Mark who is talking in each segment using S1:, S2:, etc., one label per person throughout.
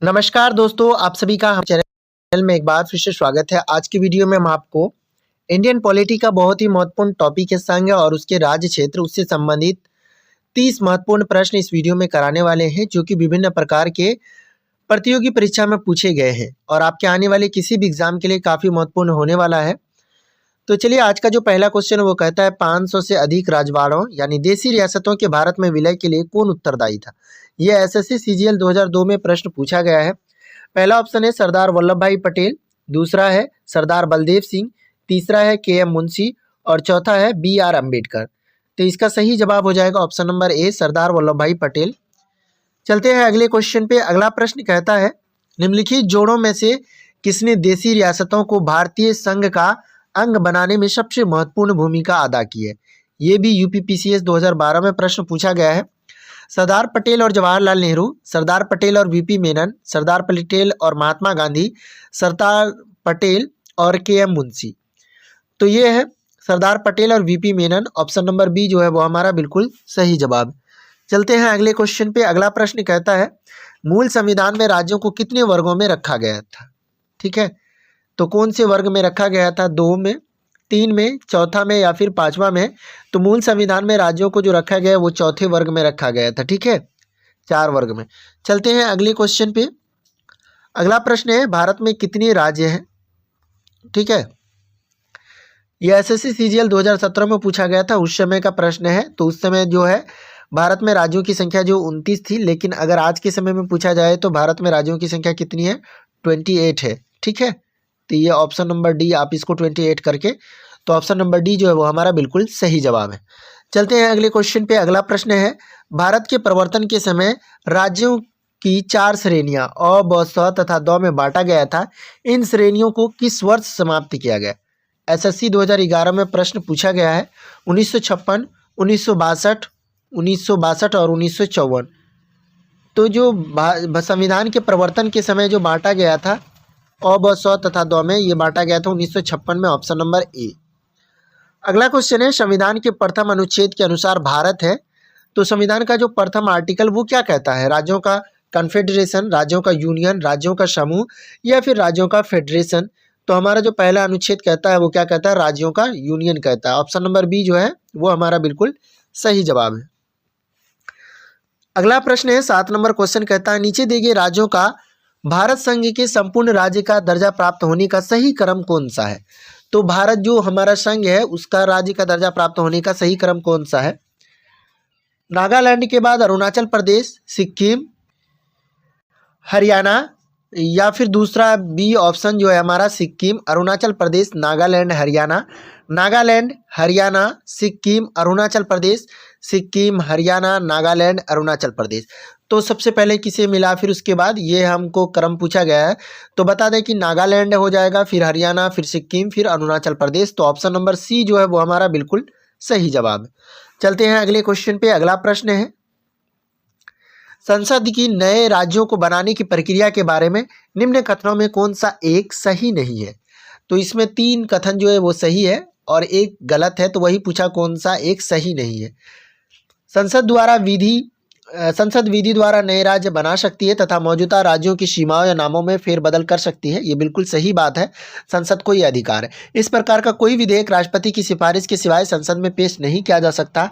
S1: नमस्कार दोस्तों, आप सभी का हम चैनल में एक बार फिर से स्वागत है। आज की वीडियो में हम आपको इंडियन पॉलिटी का बहुत ही महत्वपूर्ण टॉपिक है संघ और उसके राज्य क्षेत्र, उससे संबंधित 30 महत्वपूर्ण प्रश्न इस वीडियो में कराने वाले हैं, जो कि विभिन्न प्रकार के प्रतियोगी परीक्षा में पूछे गए हैं और आपके आने वाले किसी भी एग्जाम के लिए काफ़ी महत्वपूर्ण होने वाला है। तो चलिए, आज का जो पहला क्वेश्चन है वो कहता है 500 से अधिक राजवाड़ों यानी देसी रियासतों के भारत में विलय के लिए कौन उत्तरदायी था। यह एसएससी सीजीएल 2002 में प्रश्न पूछा गया है। पहला ऑप्शन है सरदार वल्लभ भाई पटेल, दूसरा है सरदार बलदेव सिंह, तीसरा है केएम मुंशी और चौथा है बीआर अम्बेडकर। तो इसका सही जवाब हो जाएगा option number A, Sardar Vallabh भाई पटेल। चलते हैं अगले क्वेश्चन पे। अगला प्रश्न कहता है निम्नलिखित जोड़ों में से किसने देसी रियासतों को भारतीय संघ का अंग बनाने में सबसे महत्वपूर्ण भूमिका अदा की है। ये भी यूपीपीसीएस 2012 में प्रश्न पूछा गया है। सरदार पटेल और जवाहरलाल नेहरू, सरदार पटेल और वीपी मेनन, सरदार पटेल और महात्मा गांधी, सरदार पटेल और केएम मुंशी। तो ये है सरदार पटेल और VP Menon. Option number B जो है वो हमारा बिल्कुल सही जवाब। चलते हैं अगले क्वेश्चन पे। अगला प्रश्न कहता है मूल संविधान में राज्यों को कितने वर्गों में रखा गया था। ठीक है, तो कौन से वर्ग में रखा गया था? 2 में, 3 में, चौथा में या फिर 5वां में? तो मूल संविधान में राज्यों को जो रखा गया है वो चौथे वर्ग में रखा गया था। ठीक है, 4 वर्ग में। चलते हैं अगले क्वेश्चन पे। अगला प्रश्न है भारत में कितने राज्य हैं। ठीक है, यह एसएससी सीजीएल 2017 में पूछा गया था, उस समय का प्रश्न है। तो उस समय जो है भारत में राज्यों की संख्या जो 29 थी, लेकिन अगर आज के समय में पूछा जाए तो भारत में राज्यों की संख्या कितनी है? 28 है। ठीक है, तो ये ऑप्शन नंबर डी, आप इसको 28 करके, तो ऑप्शन नंबर डी जो है वो हमारा बिल्कुल सही जवाब है। चलते हैं अगले क्वेश्चन पे। अगला प्रश्न है भारत के प्रवर्तन के समय राज्यों की 4 श्रेणियां अ, ब, स तथा द में बांटा गया था। इन श्रेणियों को किस वर्ष समाप्त किया गया? एसएससी 2011 में प्रश्न पूछा गया है। 1956, 1962, 1962 और 1954। तो जो संविधान के प्रवर्तन के समय जो बांटा गया था अ, ब, स तथा द में, ये बांटा गया था 1956 में। Option number A. अगला क्वेश्चन है संविधान के प्रथम अनुच्छेद के अनुसार भारत है, तो संविधान का जो प्रथम आर्टिकल वो क्या कहता है? राज्यों का कन्फेडरेशन, राज्यों का यूनियन, राज्यों का समूह या फिर राज्यों का फेडरेशन? तो हमारा जो पहला अनुच्छेद कहता है वो क्या कहता है? राज्यों का यूनियन कहता है। ऑप्शन नंबर बी जो है वो हमारा बिल्कुल सही जवाब है। अगला प्रश्न है 7 नंबर क्वेश्चन कहता है नीचे दिए गए राज्यों का भारत संघ के संपूर्ण राज्य का दर्जा प्राप्त होने का सही क्रम कौन सा है? तो भारत जो हमारा संघ है उसका राज्य का दर्जा प्राप्त होने का सही क्रम कौन सा है? नागालैंड के बाद अरुणाचल प्रदेश, सिक्किम, हरियाणा या फिर दूसरा बी ऑप्शन जो है हमारा सिक्किम, अरुणाचल प्रदेश, नागालैंड, हरियाणा। नागालैंड, हरियाणा, सिक्किम, अरुणाचल प्रदेश, सिक्किम, हरियाणा, नागालैंड, अरुणाचल प्रदेश। तो सबसे पहले किसे मिला, फिर उसके बाद ये हमको क्रम पूछा गया है, तो बता दें कि नागालैंड हो जाएगा, फिर हरियाणा, फिर सिक्किम, फिर अरुणाचल प्रदेश। तो ऑप्शन नंबर सी जो है वो हमारा बिल्कुल सही जवाब है। चलते हैं अगले क्वेश्चन पे। अगला प्रश्न है संसद की नए राज्यों को बनाने की प्रक्रिया के बारे में निम्न कथनों में कौन सा एक सही नहीं है? तो इसमें 3 कथन जो है वो सही है और एक गलत है, तो वही पूछा कौन सा एक सही नहीं है। संसद विधि द्वारा नए राज्य बना सकती है तथा मौजूदा राज्यों की सीमाओं या नामों में फेरबदल कर सकती है। ये बिल्कुल सही बात है, संसद को ये अधिकार है। इस प्रकार का कोई विधेयक राष्ट्रपति की सिफारिश के सिवाय संसद में पेश नहीं किया जा सकता।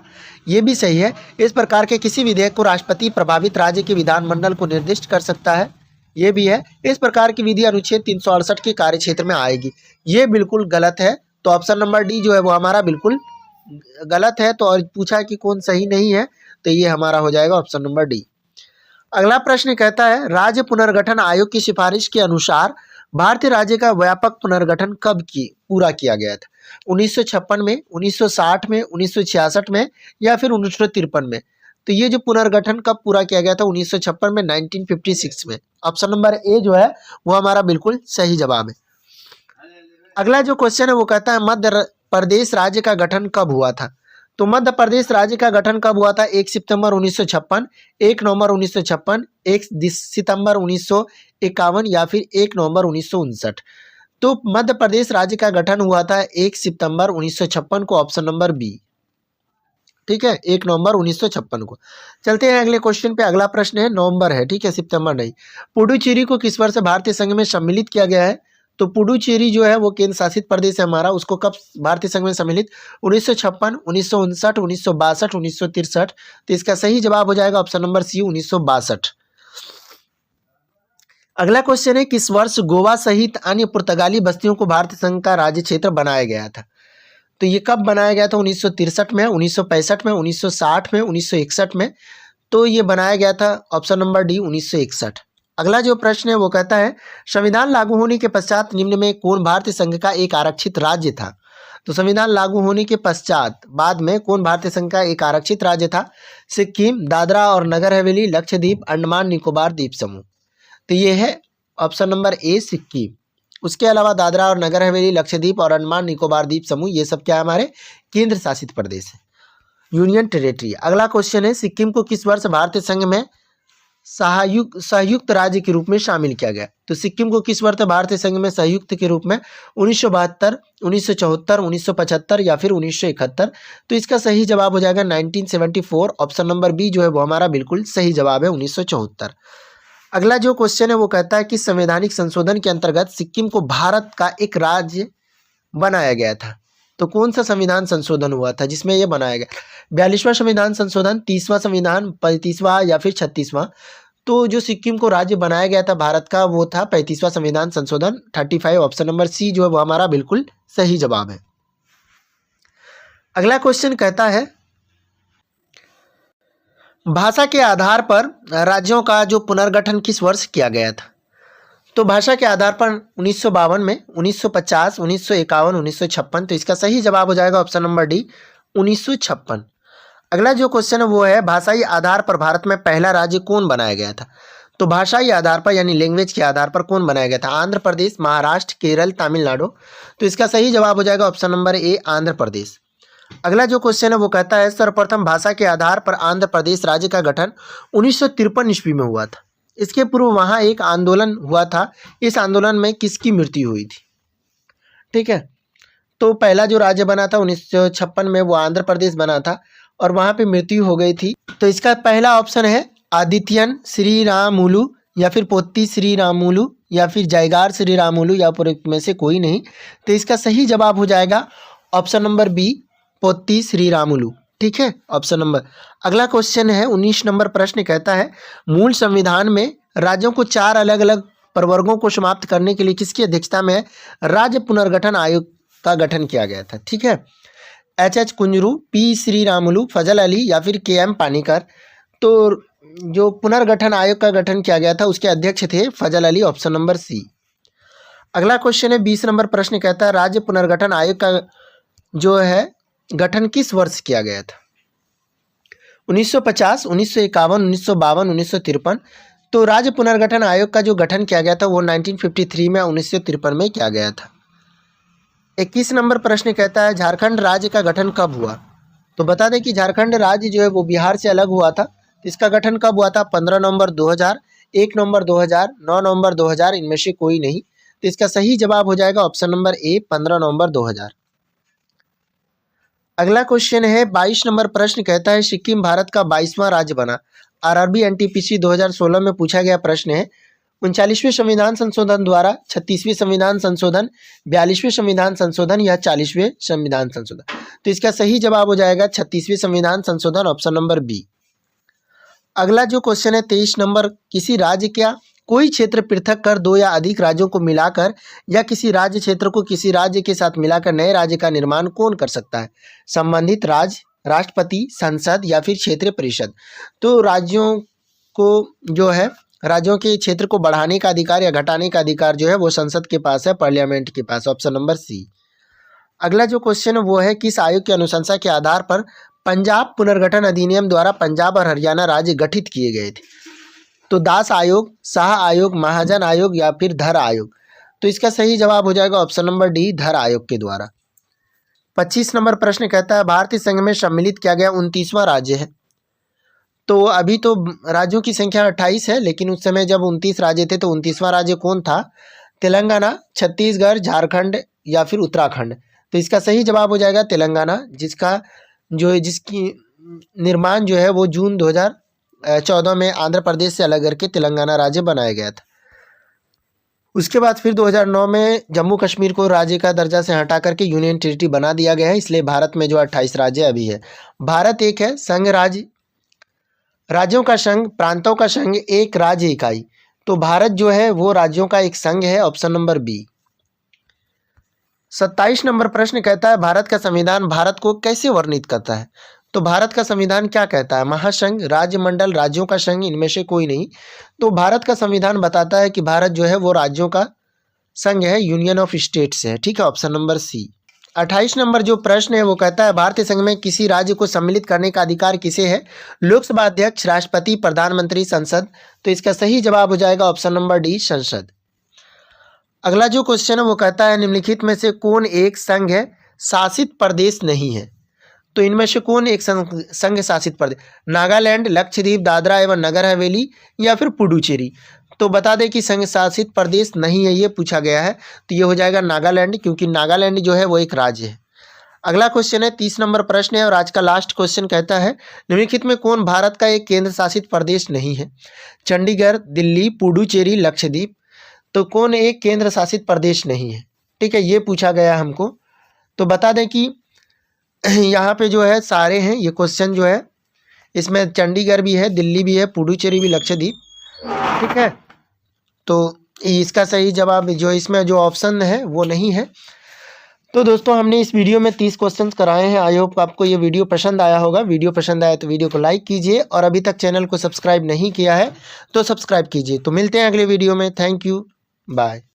S1: ये भी सही है, इस प्रकार के किसी विधेयक को राष्ट्रपति प्रभावित राज्य के विधानमंडल को निर्दिष्ट कर सकता है। ये भी है, इस प्रकार की विधि अनुच्छेद 368 के कार्यक्षेत्र में आएगी। ये बिल्कुल गलत है, तो ऑप्शन नंबर डी जो है वो हमारा बिल्कुल गलत है। तो और पूछा कि कौन सही नहीं है, तो ये हमारा हो जाएगा ऑप्शन नंबर डी। अगला प्रश्न कहता है राज्य पुनर्गठन आयोग की सिफारिश के अनुसार भारतीय राज्य का व्यापक पुनर्गठन कब पूरा किया गया था? 1956 में, 1960 में, 1966 में या फिर 1953 में? तो ये जो पुनर्गठन कब पूरा किया गया था? 1956 में, 1956 में। ऑप्शन नंबर ए जो है वो हमारा बिल्कुल सही जवाब है। अगला जो क्वेश्चन है वो कहता है मध्य प्रदेश राज्य का गठन कब हुआ था? तो मध्य प्रदेश राज्य का गठन कब हुआ था? 1 सितंबर 1956, 1 नवंबर 1956, 1 सितंबर 1951 या फिर 1 नवंबर 1959। तो मध्य प्रदेश राज्य का गठन हुआ था 1 सितंबर 1956 को, ऑप्शन नंबर बी। ठीक है, 1 नवंबर 1956 को। चलते हैं अगले क्वेश्चन पे। अगला प्रश्न है, नवंबर है, ठीक है, सितंबर नहीं। पुडुचेरी को किस वर्ष भारतीय संघ में सम्मिलित किया गया है? तो पुडुचेरी जो है वो केंद्र शासित प्रदेश है हमारा, उसको कब भारतीय संघ में सम्मिलित? 1956, 1959, 1962, 1963। तो इसका सही जवाब हो जाएगा ऑप्शन नंबर सी, 1962। अगला क्वेश्चन है, किस वर्ष गोवा सहित अन्य पुर्तगाली बस्तियों को भारतीय संघ का राज्य क्षेत्र बनाया गया था? तो ये कब बनाया गया था? 1963 में, 1965 में, 1960 में, 1961 में। तो ये बनाया गया था ऑप्शन नंबर डी, 1961। अगला जो प्रश्न है वो कहता है, संविधान लागू होने के पश्चात निम्न में कौन भारतीय संघ का एक आरक्षित राज्य था? तो संविधान लागू होने के पश्चात बाद में कौन भारतीय संघ का एक आरक्षित राज्य था? सिक्किम, दादरा और नगर हवेली, लक्षद्वीप, अंडमान निकोबार द्वीप समूह। तो ये है ऑप्शन नंबर ए, सिक्किम। उसके अलावा दादरा और नगर हवेली, लक्षद्वीप और अंडमान निकोबार द्वीप समूह, ये सब क्या है? हमारे केंद्र शासित प्रदेश है, यूनियन टेरिटरी। अगला क्वेश्चन है, सिक्किम को किस वर्ष भारतीय संघ में संयुक्त राज्य के रूप में शामिल किया गया? तो सिक्किम को किस वर्ष भारतीय संघ में संयुक्त के रूप में? 1972, 1974, 1975 या फिर 1971। तो इसका सही जवाब हो जाएगा 1974। ऑप्शन नंबर बी जो है वो हमारा बिल्कुल सही जवाब है, 1974। अगला जो क्वेश्चन है वो कहता है कि संवैधानिक संशोधन के अंतर्गत सिक्किम को भारत का एक राज्य बनाया गया था। तो कौन सा संविधान संशोधन हुआ था जिसमें यह बनाया गया? 42वां संविधान संशोधन, 30वां संविधान, 35वां या फिर 36वां। तो जो सिक्किम को राज्य बनाया गया था भारत का वो था 35वां संविधान संशोधन, 35। ऑप्शन नंबर सी जो है वो हमारा बिल्कुल सही जवाब है। अगला क्वेश्चन कहता है, भाषा के आधार पर राज्यों का जो पुनर्गठन किस वर्ष किया गया था? तो भाषा के आधार पर 1952 में, 1950, 1951, 1956। तो इसका सही जवाब हो जाएगा ऑप्शन नंबर डी, 1956। अगला जो क्वेश्चन है वो है, भाषाई आधार पर भारत में पहला राज्य कौन बनाया गया था? तो भाषाई आधार पर यानी लैंग्वेज के आधार पर कौन बनाया गया था? आंध्र प्रदेश, महाराष्ट्र, केरल, तमिलनाडु। तो इसका सही जवाब हो जाएगा option number A, Andhra Pradesh. अगला जो क्वेश्चन है वो कहता है, सर्वप्रथम भाषा के आधार पर आंध्र प्रदेश राज्य का गठन 1953 ईस्वी में हुआ था। इसके पूर्व वहाँ एक आंदोलन हुआ था। इस आंदोलन में किसकी मृत्यु हुई थी? ठीक है, तो पहला जो राज्य बना था 1956 में वो आंध्र प्रदेश बना था और वहाँ पे मृत्यु हो गई थी। तो इसका पहला ऑप्शन है आदित्यन श्रीरामुलु या फिर पोत्ती श्रीरामुलु या फिर जयगार श्रीरामुलु या फिर में से कोई नहीं। तो इसका सही जवाब हो जाएगा ऑप्शन नंबर बी, पोत्ती श्रीरामुलु। ठीक है, ऑप्शन नंबर। अगला क्वेश्चन है 19 नंबर प्रश्न कहता है, मूल संविधान में राज्यों को 4 अलग अलग प्रवर्गों को समाप्त करने के लिए किसकी अध्यक्षता में राज्य पुनर्गठन आयोग का गठन किया गया था? ठीक है, एच कुंजरू, पी श्रीरामुलु, फजल अली या फिर के एम पानीकर। तो जो पुनर्गठन आयोग का गठन किया गया था उसके अध्यक्ष थे फजल अली, ऑप्शन नंबर सी। अगला क्वेश्चन है 20 नंबर प्रश्न कहता है, राज्य पुनर्गठन आयोग का जो है गठन किस वर्ष किया गया था? 1950, 1951, 1952, 1953। तो राज्य पुनर्गठन आयोग का जो गठन किया गया था वो 1953 में, 1953 में किया गया था। 21 नंबर प्रश्न कहता है, झारखंड राज्य का गठन कब हुआ? तो बता दें कि झारखंड राज्य जो है वो बिहार से अलग हुआ था। इसका गठन कब हुआ था? 15 नवंबर 2000, 1 नवंबर 2000, 9 नवंबर 2000, इनमें से कोई नहीं। तो इसका सही जवाब हो जाएगा ऑप्शन नंबर ए, 15 नवंबर 2000। अगला क्वेश्चन है 22 नंबर प्रश्न कहता है, सिक्किम भारत का 22वां राज्य बना। आरआरबी एनटीपीसी 2016 में पूछा गया प्रश्न है। 39वें संविधान संशोधन द्वारा, 36वें संविधान संशोधन, 42वें संविधान संशोधन या 40वें संविधान संशोधन। तो इसका सही जवाब हो जाएगा 36वें संविधान संशोधन, ऑप्शन नंबर बी। अगला जो क्वेश्चन है 23 नंबर, किसी राज्य क्या कोई क्षेत्र पृथक कर 2 या अधिक राज्यों को मिलाकर या किसी राज्य क्षेत्र को किसी राज्य के साथ मिलाकर नए राज्य का निर्माण कौन कर सकता है? संबंधित राज्य, राष्ट्रपति, संसद या फिर क्षेत्रीय परिषद। तो राज्यों को जो है राज्यों के क्षेत्र को बढ़ाने का अधिकार या घटाने का अधिकार जो है वो संसद के पास है, पार्लियामेंट के पास, ऑप्शन नंबर सी। अगला जो क्वेश्चन है वो है, किस आयोग की अनुशंसा के आधार पर पंजाब पुनर्गठन अधिनियम द्वारा पंजाब और हरियाणा राज्य गठित किए गए थे? तो दास आयोग, शाह आयोग, महाजन आयोग या फिर धर आयोग। तो इसका सही जवाब हो जाएगा ऑप्शन नंबर डी, धर आयोग के द्वारा। 25 नंबर प्रश्न कहता है, भारतीय संघ में सम्मिलित किया गया 29वां राज्य है। तो अभी तो राज्यों की संख्या 28 है, लेकिन उस समय जब 29 राज्य थे तो 29वां राज्य कौन था? तेलंगाना, छत्तीसगढ़, झारखंड या फिर उत्तराखंड। तो इसका सही जवाब हो जाएगा तेलंगाना, जिसकी निर्माण जो है वो जून 2014 में आंध्र प्रदेश से अलग करके तेलंगाना राज्य बनाया गया था। उसके बाद फिर 2009 में जम्मू कश्मीर को राज्य का दर्जा से हटा करके यूनियन टेरिटरी बना दिया गया है। इसलिए भारत में जो 28 राज्य अभी है। भारत एक है संघ राज्य, राज्यों का संघ, प्रांतों का संघ, एक राज्य इकाई। तो भारत जो है वो राज्यों का एक संघ है, ऑप्शन नंबर बी। 27 नंबर प्रश्न कहता है भारत का संविधान भारत को कैसे वर्णित करता है। तो भारत का संविधान क्या कहता है? महासंघ, राज्य मंडल, राज्यों का संघ, इनमें से कोई नहीं। तो भारत का संविधान बताता है कि भारत जो है वो राज्यों का संघ है, यूनियन ऑफ स्टेट्स है। ठीक है, ऑप्शन नंबर सी। 28 नंबर जो प्रश्न है वो कहता है भारतीय संघ में किसी राज्य को सम्मिलित करने का अधिकार किसे है? लोकसभा अध्यक्ष, राष्ट्रपति, प्रधानमंत्री, संसद। तो इसका सही जवाब हो जाएगा ऑप्शन नंबर डी, संसद। अगला जो क्वेश्चन है वो कहता है निम्नलिखित में से कौन एक संघ शासित प्रदेश नहीं है? तो इनमें से कौन एक संघ शासित प्रदेश? नागालैंड, लक्षद्वीप, दादरा एवं नगर हवेली या फिर पुडुचेरी। तो बता दें कि संघ शासित प्रदेश नहीं है, ये पूछा गया है। तो ये हो जाएगा नागालैंड, क्योंकि नागालैंड जो है वो एक राज्य है। अगला क्वेश्चन है 30 नंबर प्रश्न है और आज का लास्ट क्वेश्चन कहता है निम्नलिखित में कौन भारत का एक केंद्र शासित प्रदेश नहीं है? चंडीगढ़, दिल्ली, पुडुचेरी, लक्षद्वीप। तो कौन एक केंद्र शासित प्रदेश नहीं है? ठीक है, ये पूछा गया हमको। तो बता दें कि यहाँ पे जो है सारे हैं, ये क्वेश्चन जो है इसमें चंडीगढ़ भी है, दिल्ली भी है, पुडुचेरी भी, लक्षद्वीप। ठीक है, तो इसका सही जवाब जो इसमें जो ऑप्शन है वो नहीं है। तो दोस्तों हमने इस वीडियो में 30 क्वेश्चंस कराए हैं। आई होप आपको ये वीडियो पसंद आया होगा। वीडियो पसंद आया तो वीडियो को लाइक कीजिए और अभी तक चैनल को सब्सक्राइब नहीं किया है तो सब्सक्राइब कीजिए। तो मिलते हैं अगले वीडियो में। Thank you, bye.